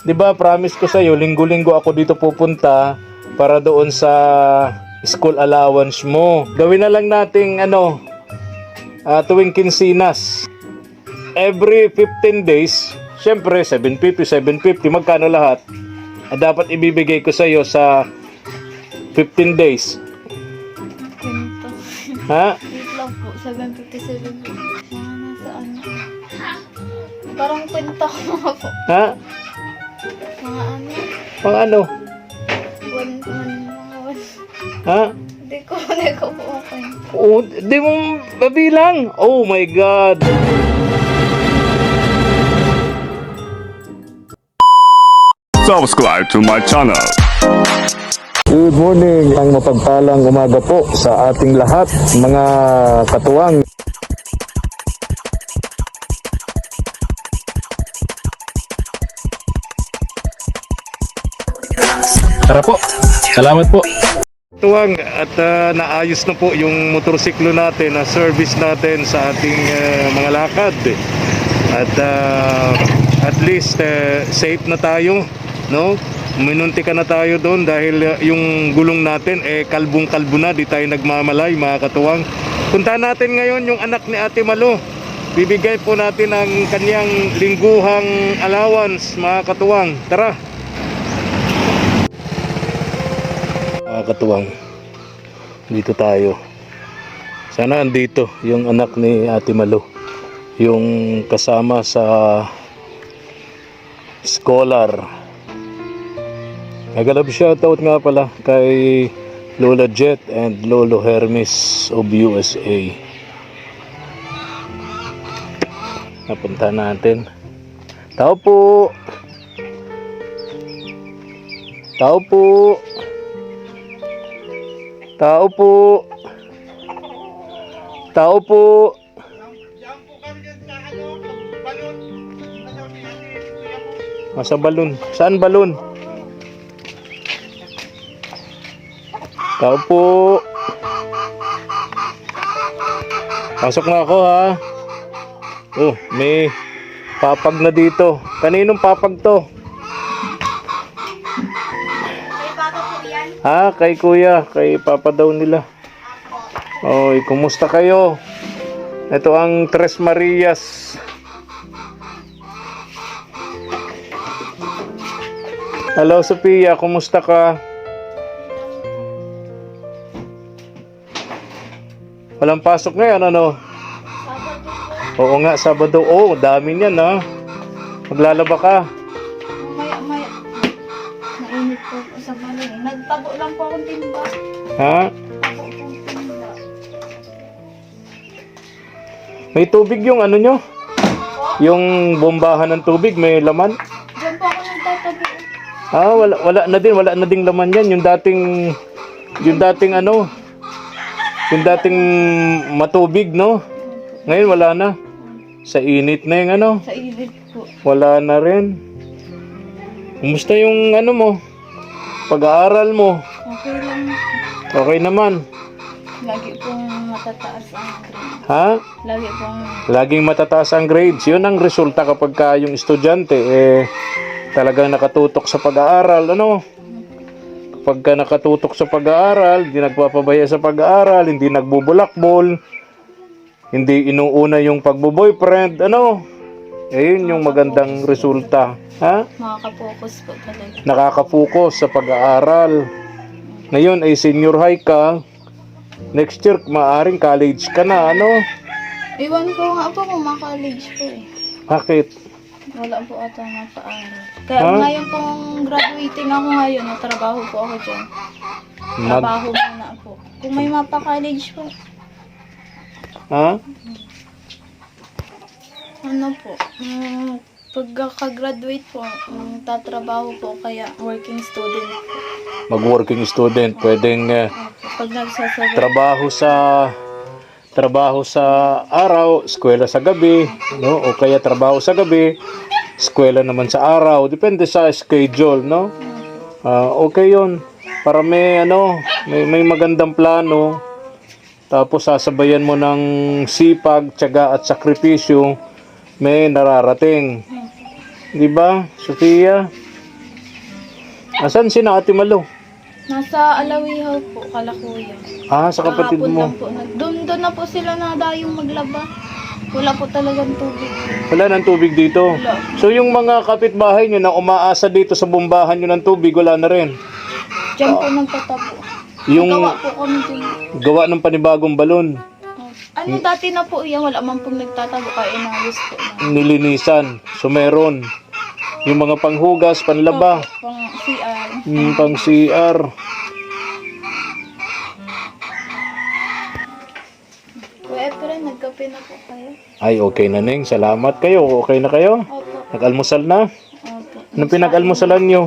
'Di ba, promise ko sa iyo, linggo-linggo ako dito pupunta para doon sa school allowance mo. Gawin na lang nating tuwing kinsinas. Every 15 days, syempre 750, magkano lahat? Dapat ibibigay ko sa iyo sa 15 days. Ganito. Ha? Wait lang po, 757 po. Nasa ano? Parang kwenta ko nga po. Ha? Mga ano? Pang ano? Mga one. Ha? Hindi ko po open. Oh, di mo mabilang. Oh my God. Subscribe to my channel. Good morning, ang mapagpalang umaga po sa ating lahat, mga katuwang. Tara po, salamat po. Tuwang at naayos na po yung motorsiklo natin, na service natin sa ating mga lakad. At at least safe na tayo, no? Minunti ka na tayo doon dahil yung gulong natin kalbong-kalbo na, di tayo nagmamalay, mga katuwang. Puntahan natin ngayon yung anak ni Ate Malo. Bibigay po natin ang kanyang lingguhang allowance, mga katuwang. Tara. Mga katuwang, dito tayo. Sana andito yung anak ni Ate Malo, yung kasama sa scholar. Nagalab shoutout nga pala kay Lola Jet and Lolo Hermes of USA. Napunta natin. Tao po. Tao po. Tao po. Tao po. Nasa balon. Saan balon? Tao po. Pasok na ako, ha. Oh, may papag na dito. Kaninong papag to? May bago po yan. Ha, kay kuya, kay papa daw nila. Oy, kumusta kayo? Ito ang Tres Marias. Hello, Sophia, kumusta ka? Walang pasok ngayon, ano? Oo nga, Sabado. Oh, dami niyan, ha? Maglalaba ka. Maya. Nainit po sa balon. Nagtago lang po akong timba. Ha? Tago po ang timba. May tubig yung ano nyo? Yung bombahan ng tubig, may laman? Diyan po ako nagtatago. Ah, wala na ding laman yan. Yung dating matubig, no? Ngayon wala na. Sa init na yung ano. Sa init po. Wala na rin. Kumusta yung ano mo? Pag-aaral mo? Okay lang. Okay naman. Lagi pong matataas ang grade. Ha? Lagi pong Laging matataas ang grades. Yun ang resulta kapag yung estudyante talagang nakatutok sa pag-aaral. Ano? Kapag nakatutok sa pag-aaral, hindi nagpapabaya sa pag-aaral, hindi nagbubulakbol, hindi inuuna yung pagbo-boyfriend, ano? Yun yung magandang resulta. Ha? makaka-focus po talaga. Nakaka-focus sa pag-aaral. Ngayon ay senior high ka. Next year, maaring college ka na, ano? Iwan ko nga po kung maka-college po eh. Bakit? Wala po ata mapaaral. Kaya Ha? ngayon pong graduating ako ngayon, natrabaho po ako dyan. Trabaho muna po. Kung may mapa-college po, Ha? ano po, pagka-graduate po, tatrabaho po kaya working student po. Mag-working student, pwedeng Pag nagsasabay, trabaho sa araw, eskwela sa gabi, no? O kaya trabaho sa gabi, eskwela naman sa araw, depende sa schedule, no? Okay 'yon. Para may may magandang plano. Tapos sasabayan mo ng sipag, tiyaga at sakripisyo, may nararating. 'Di ba, Sophia? Asan si na Ate Malo? Nasa Alawihaw po, Kalakuya. Ah, sa kapatid Kahapon mo. lang po. Doon na po sila nadayong maglaba. Wala po talagang tubig. Wala nang tubig dito. Wala. So yung mga kapitbahay nyo na umaasa dito sa bumbahan nyo ng tubig, wala na rin. Diyan po nagtatabo. Yung Gawa po kami dun. gawa ng panibagong balon, Ano dati na po yan, wala man pong nagtatabo kaya inayos po na. nilinisan. So meron. Yung mga panghugas, panlaba, Pang CR. pang CR. Kuya Efren, nagkape na po kayo? Ay, okay na Neng. Salamat kayo. Okay na kayo? Opo. Nag-almusal na? Opo. Anong pinag-almusalan nyo?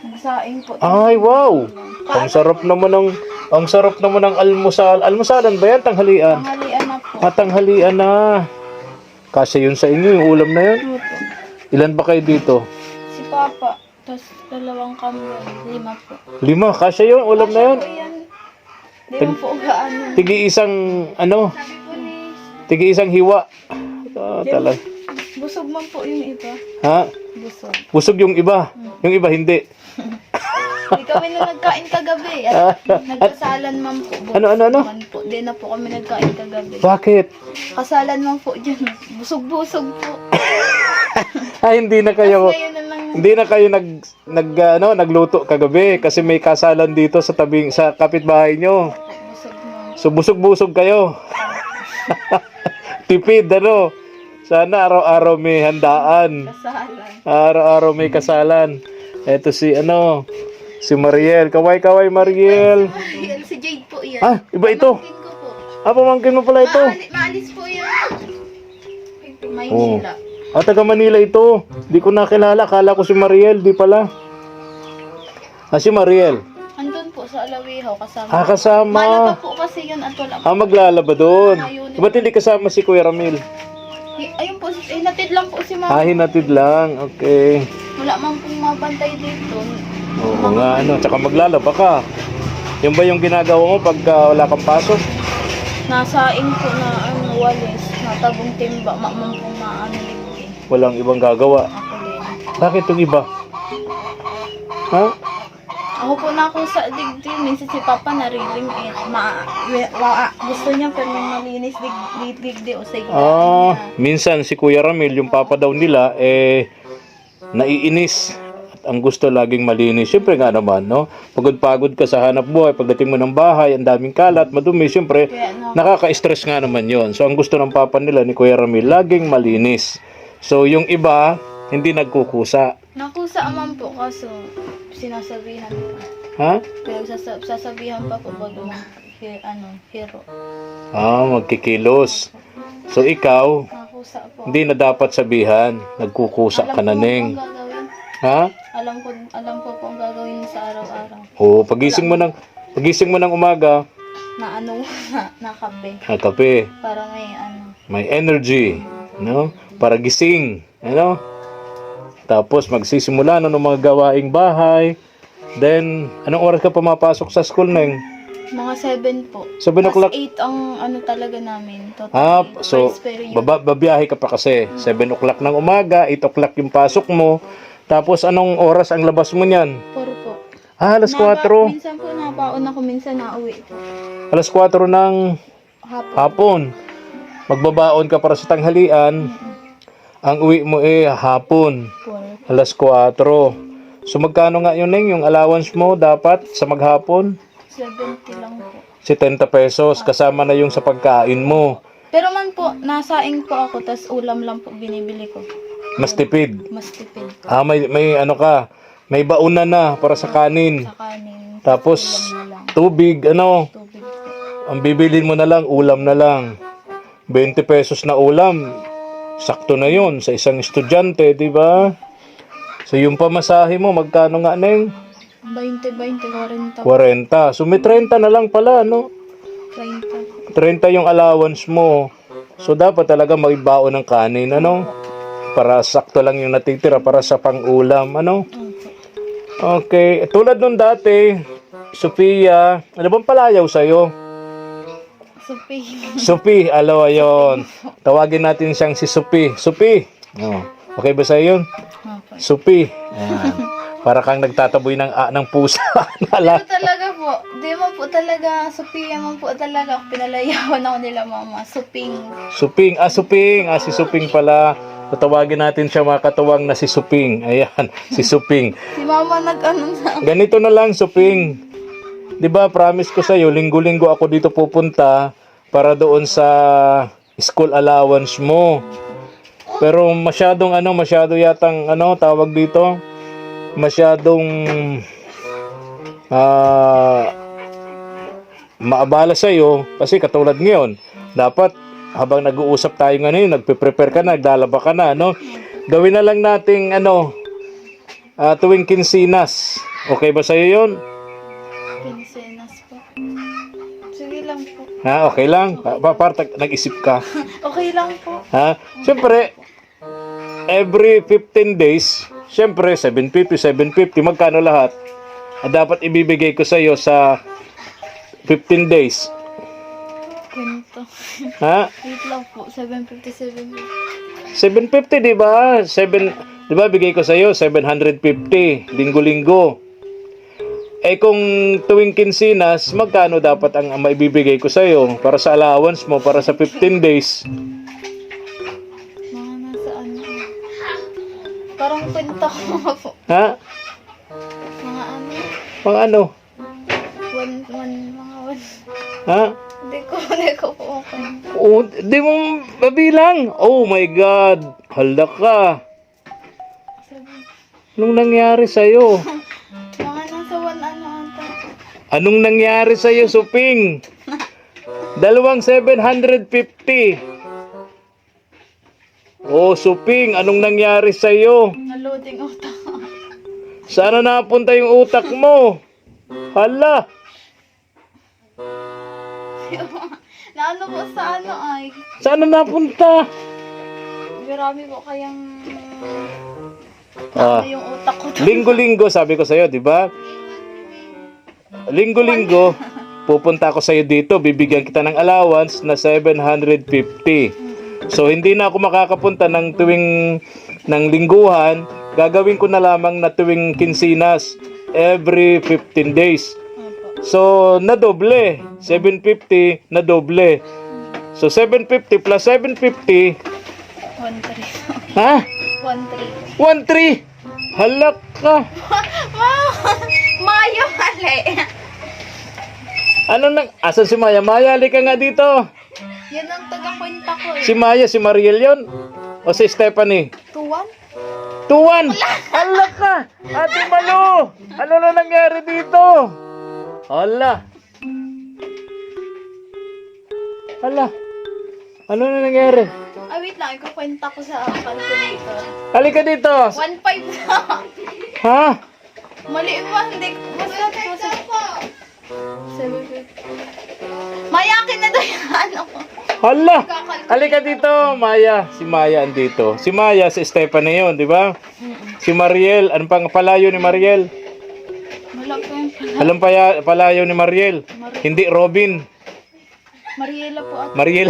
Nagsaing po. Ay, wow! Ang sarap naman ng almusal. Almusalan ba yan? Tanghalian? Tanghalian na po. Tanghalian na. Kasi yun sa inyo, yung ulam na yun. Opo. Ilan ba kayo dito? Si Papa, tapos 2 kambal, 5 po. 5. Kasi yun, ulam na yun. Kasya po yan. Di mo po gaano. Tigi-isang, ano? Sabi po ni, Tigi-isang hiwa. Talag. busog man po yung iba. Ha? Busog. Busog yung iba. Yung iba hindi. Hindi kami na nagkain kagabi. At nagkasalan man po. Ano? Man po. Di na po kami nagkain kagabi. Bakit? Kasalan man po dyan. Busog-busog po. Hindi na kayo. Ngayon na lang. Hindi na kayo nagluto kagabi kasi may kasalan dito sa tabing sa kapitbahay nyo. Busog man. So busog-busog kayo. Tipid ano. Sana araw-araw may handaan. Kasalan. Araw-araw may kasalan. Eto si si Mariel. Kaway-kaway Mariel. Yan, si Jade po yan. Ah, iba ito. Pamangkin ko po. Pamangkin mo pala ito. Maalis po yan. May Oh. sila. Taga Manila ito. Di ko nakilala. Kala ko si Mariel. Di pala. Si Mariel. Andun po sa Alawihaw kasama. Kasama. Malaba po kasi yun at wala po. Maglalaba doon. Ba't hindi kasama si Kuya Ramil? Ayun po, natid lang po si Mama. Hinatid lang. Okay. Wala man pong mabantay dito. Oo nga, Tsaka maglalaba ka. Yung ba yung ginagawa mo pag wala kang pasok? Nasaing po na walis, natabong timba, mamang pong maanilipin. Walang ibang gagawa. Ako din. Bakit yung iba? Ha? Ako po na ako sa digdig, minsan si Papa nariling gusto niya pero nung malinis digdig o sa Minsan si Kuya Ramil, yung papa daw nila, naiinis. At ang gusto laging malinis. Siyempre nga naman, no? Pagod-pagod ka sa hanap buhay, pagdating mo ng bahay, ang daming kalat, madumi, siyempre, nakaka-stress nga naman yon. So, ang gusto ng papa nila ni Kuya Ramil, laging malinis. So, yung iba, hindi nagkukusa. Nakusa man po kaso sinasabihan pa. Ha? Pero sasabihan pa po bago hero. Magkikilos. So, ikaw, Nakusa po. hindi na dapat sabihan, nagkukusa ka na, Neng. Alam ko ang gagawin. Ha? Alam ko po ang gagawin sa araw-araw. Oo, pagising mo ng umaga, Na na kape. kape, Para may energy, no? Para gising, Tapos magsisimula ng mga gawaing bahay. Then, anong oras ka pumapasok sa school, Neng? Mga 7 po. 7 o'clock. 8 ang talaga namin. So, First period. babiyahe ka pa kasi. 7 o'clock ng umaga, 8 o'clock yung pasok mo. Tapos, anong oras ang labas mo niyan? 4 po. Alas 4. Minsan po nabaon ako, minsan nauwi po. Alas 4 ng Hapon. hapon. Magbabaon ka para sa tanghalian. Ang uwi mo hapon. 4. Alas 4. So magkano nga yun, Neng? Yung allowance mo dapat sa maghapon? 70 lang po. 70 pesos. Kasama na yung sa pagkain mo. Pero man po, nasaing po ako, tas ulam lang po binibili ko. Mas tipid. Mas tipid po. May ka. May bauna na para sa kanin. Sa kanin. Tapos Ulam na lang. tubig, Tubig po. ang bibilin mo na lang, ulam na lang. 20 pesos na ulam. Sakto na yun sa isang estudyante, di ba? So yung pamasahe mo, magkano nga, Neng? 20, 40, 40. So may 30 na lang pala, no? 30. 30 yung allowance mo. So dapat talaga magbaon ng kanin, Para sakto lang yung natitira para sa pang-ulam, Okay. Tulad nung dati, Sophia, ano bang palayaw sa'yo? Sophie, alawa yon. Tawagin natin siyang si Sophie. Sophie. Okay ba sa'yo yun? Sophie. Ayan. Para kang nagtataboy ng pusa. Di mo talaga po. Di mo po talaga. Sophia mo po talaga. Pinalayawan ako nila mama. Suping. Suping. Suping. Si Suping pala. Tatawagin natin siya mga katuwang na si Suping. Ayan, si Suping. Si mama nag-ano na. Ganito na lang, Suping. 'Di ba, promise ko sa'yo, linggo-linggo ako dito pupunta para doon sa school allowance mo. Pero masyado yatang tawag dito, masyadong maabala sa'yo kasi katulad ngayon, dapat habang nag-uusap tayo ngayon, nagpe-prepare ka na, naglalaba ka na, gawin na lang nating tuwing kinsinas. Okay ba sa'yo yun? Pinsenas po. Sige lang po. Ha, okay lang? Para nag-isip ka. Okay lang po. Ha? Siyempre, every 15 days, siyempre, 750, magkano lahat? Dapat ibibigay ko sa'yo sa 15 days. Kwento. Ha? Wait lang po. 757. 750, di ba? 7, di ba, bigay ko sa'yo, 750, linggo-linggo. Kung tuwing kinsinas, magkano dapat ang maibibigay ko sa'yo para sa allowance mo, para sa 15 days? Mga nasa ano. Parang kwento ko po. Ha? Mga ano. Pang ano? Mga one. Ha? Hindi ko po kwento. Oh, di mo mabilang. Oh my God. Hala ka. Anong nangyari sa'yo? Mga nasa one ano ata. Anong nangyari sa'yo, Suping? 750. Oh, Suping, anong nangyari sa'yo? Naloading utak. Saan na napunta yung utak mo? Hala. Naano po sa ano ay. Saan na napunta? Marami po kayang Ah, yung utak ko. linggo-linggo, sabi ko sa'yo, di ba? Linggo-linggo, pupunta ako sa'yo dito, bibigyan kita ng allowance na 750. So, hindi na ako makakapunta ng tuwing ng lingguhan, gagawin ko na lamang na tuwing kinsinas, every 15 days. So, na doble. 750 na doble. So, 750 plus 750, 1-3. ha? 1-3. 1-3. Halak ka. Maya mali. Ano nang, asan si Maya? Maya, halika nga dito. Yan ang taga-kwenta ko eh. Si Maya, si Mariel yon? O si Stephanie? 2-1? 2-1. Halak ka. Ate Malo. Ano na nangyari dito? Hala. Hala. Ano na nangyari? Ah, wait lang. Ikukwenta ko sa calculator. Halika dito. 1-5 na. Ha? Mali ba? Hindi. Basta po sa... 750. Mayakin na daw yung ano ko. Hala. Halika dito, Maya. Si Maya andito. Si Maya, si Stephanie yun, di ba? Si Mariel. Ano pang palayo ni Mariel? Wala po yung pala. Alam palayo ni Mariel? Hindi Robin. Mariela po at Mariel.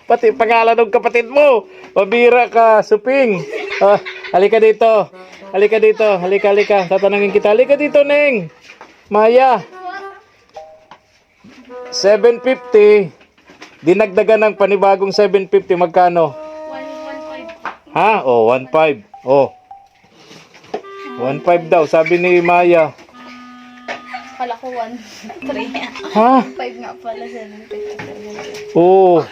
Pati pangalan ng kapatid mo. Pabira ka, Suping. Halika dito. Halika dito. Halika. Tatanungin kita. Halika dito, Neng. Maya. 750. Dinagdagan ng panibagong 750. Magkano? 1-5. Ha? Oh, 1.5. Oh. 1.5 daw. Sabi ni Maya. Kala ko 1-3. Ha? 5 nga pala, 750. Oo.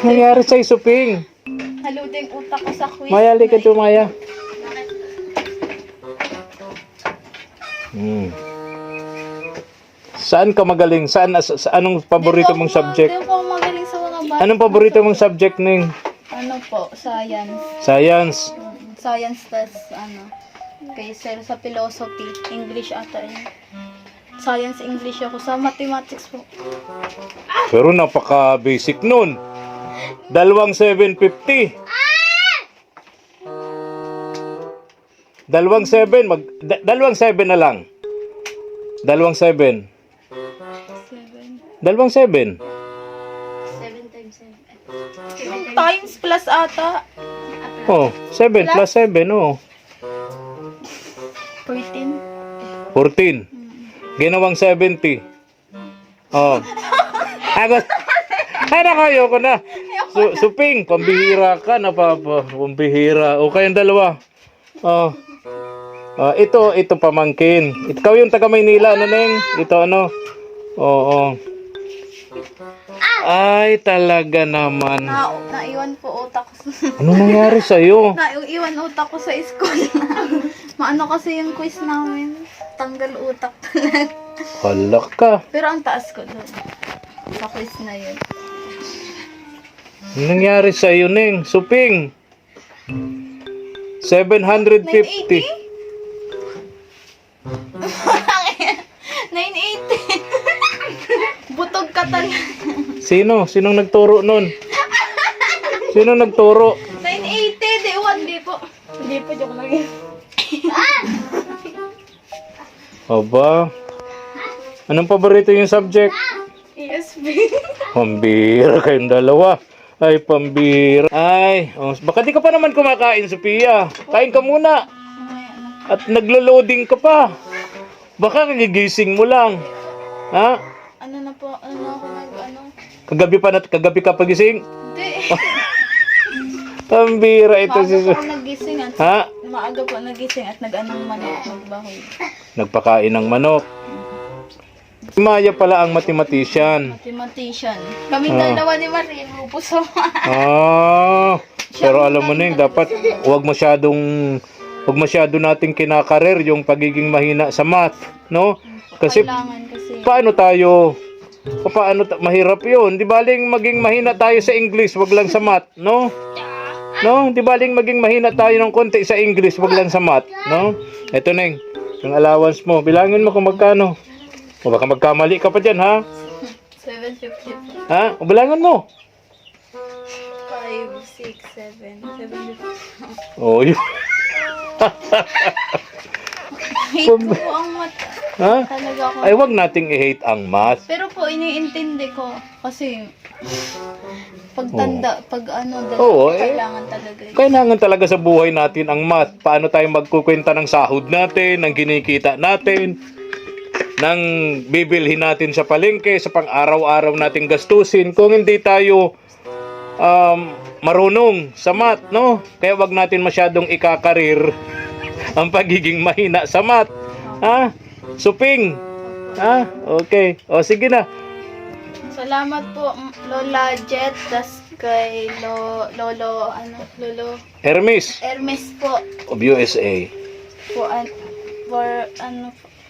Nangyari sa'yo, Suping? Haluding utak ko sa quiz. Maya, halika dito, Maya. Saan ka magaling? Sa anong paborito mong subject? Hindi po ako magaling sa mga bata. Anong paborito mong subject, Ning? Ano po? Science. Science. Science tas ano. Kaysa sa philosophy. English ata yun. Science, English ako. Sa mathematics po. Pero napaka-basic nun. 750. 7 na lang. 7. 7. 7. 7 times 7. Times plus ata. Oh, 7 plus 7, oh. 14. 14. Ginawang 70. Oh. Agos. Ay, nakayo ko na. Suping, pambihira ka na, Papa. Pambihira. O, kayong dalawa. Oh. Ito pamangkin. Ikaw yung taga Maynila, ano neng? Ito ano? Oo. Ay, talaga naman. Naiwan po utak ko. Ano nangyari sa'yo? Naiwan utak ko sa school. Maano kasi yung quiz namin. Tanggal utak. Hala ka. Pero ang taas ko doon. Sa quiz na yun. Ano nangyari sa'yo, neng? Suping. 750. 980. Butog ka talaga. Sino? Sinong nagturo nun? Sino nagturo? 980. Di po. Hindi po, joke lang yun. Aba. Anong paborito yung subject? ESB. Pambira kayong dalawa. Ay, pambira. Ay, baka di ka pa naman kumakain, Sophia. Kain ka muna. At naglo-loading ka pa. Baka kagigising mo lang. Ha? Ano na po? Ano na ako Kagabi ka pagising? Hindi. Pambira ito Maaga si po ako nagising at Ha? maaga po nagising at nag-anong manok, nagbahoy. Nagpakain ng manok. Maya pala ang mathematician. Mathematician. Kaming dalawa ni Marie, lupos ako. Pero alam mo na dapat wag masyado nating kinakarir yung pagiging mahina sa math, no? Kasi Kailangan kasi. mahirap 'yun. Di baling maging mahina tayo sa English, wag lang sa math, no? No, di baling maging mahina tayo ng konti sa English, wag lang sa math, no? Ito neng, yung allowance mo, bilangin mo kung magkano. O baka magkamali ka pa diyan, ha? 750. Ha? O bilangin mo. 5, 6, 7, 750. Oh, yun. Hate ko po ang mata. Ha? Talaga ako. Ay, wag nating i-hate ang math. Pero po, iniintindi ko. Kasi, pagtanda, pag ano, Oo, kailangan talaga. Kailangan talaga sa buhay natin ang math. Paano tayo magkukwenta ng sahod natin, ng kinikita natin, ng bibilhin natin sa palengke, sa pang-araw-araw nating gastusin. Kung hindi tayo marunong sa math, no? Kaya wag natin masyadong ikakarir ang pagiging mahina sa math. Ha? Suping. Ha? Okay. O, sige na. Salamat po, Lola Jet, tas kay Lolo Hermes Hermes po, of USA. for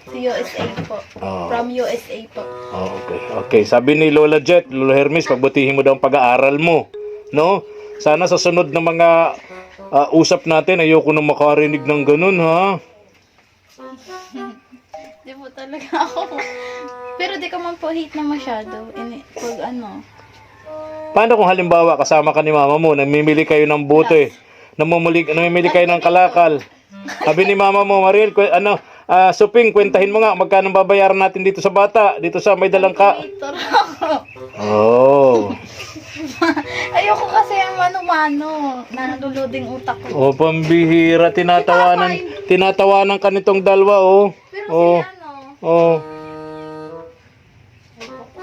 sa USA po. Oh. From USA po. Oh, okay. Okay, sabi ni Lola Jet, Lola Hermes, pagbutihin mo daw ang pag-aaral mo. No? Sana sa sunod na mga usap natin, ayoko nang makarinig ng ganun, ha? Di po talaga ako. Pero di ka man po hate na masyado. Pag ano. Paano kung halimbawa kasama ka ni mama mo, namimili kayo ng bote, namimili kayo ng kalakal. Sabi ni mama mo, Mariel, Suping, kwentahin mo nga, magkano babayaran natin dito sa bata, dito sa may dalang ka. Hater ako. Oh. Ayoko kasi ang mano-mano. Naluluding utak ko. Oh, pambihira, tinatawanan ka nitong dalawa, oh. Pero Oh. si ano, Oh.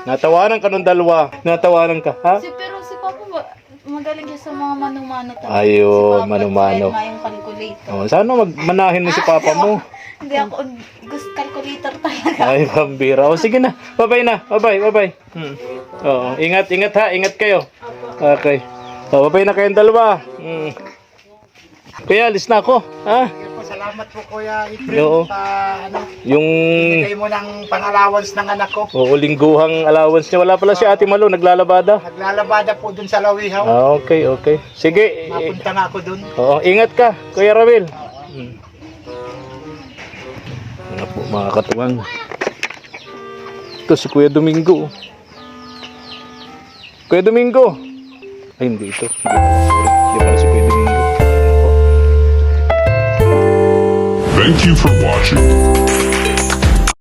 Natawanan ka ng dalawa. Natawanan ka, ha? pero si Papa magaling siya sa mga mano-mano talaga. Ayo, Si Papa, mano-mano. kaya yung calculator. Oh, sana manahin mo si papa mo. Hindi ako gusto calculator talaga. Ay, pambira. O, sige na. Bye-bye na. Bye-bye. Oo, ingat ha. Ingat kayo. Okay. So, bye-bye na kayong dalawa. Kuya, alis na ako. Ha? Salamat po Kuya Oo. Efren sa Yung bigay mo ng pang-allowance ng anak ko. lingguhang allowance niya. Wala pala si Ate Malo. Naglalabada. Naglalabada po dun sa Lawihaw. Okay. Sige. Mapunta nga ako dun. Oo, ingat ka, Kuya Ramil. Ano po mga katuwang. Ito si Kuya Domingo. Kuya Domingo. Ay, hindi ito. Hindi pala si Kuya Domingo. Thank you for watching.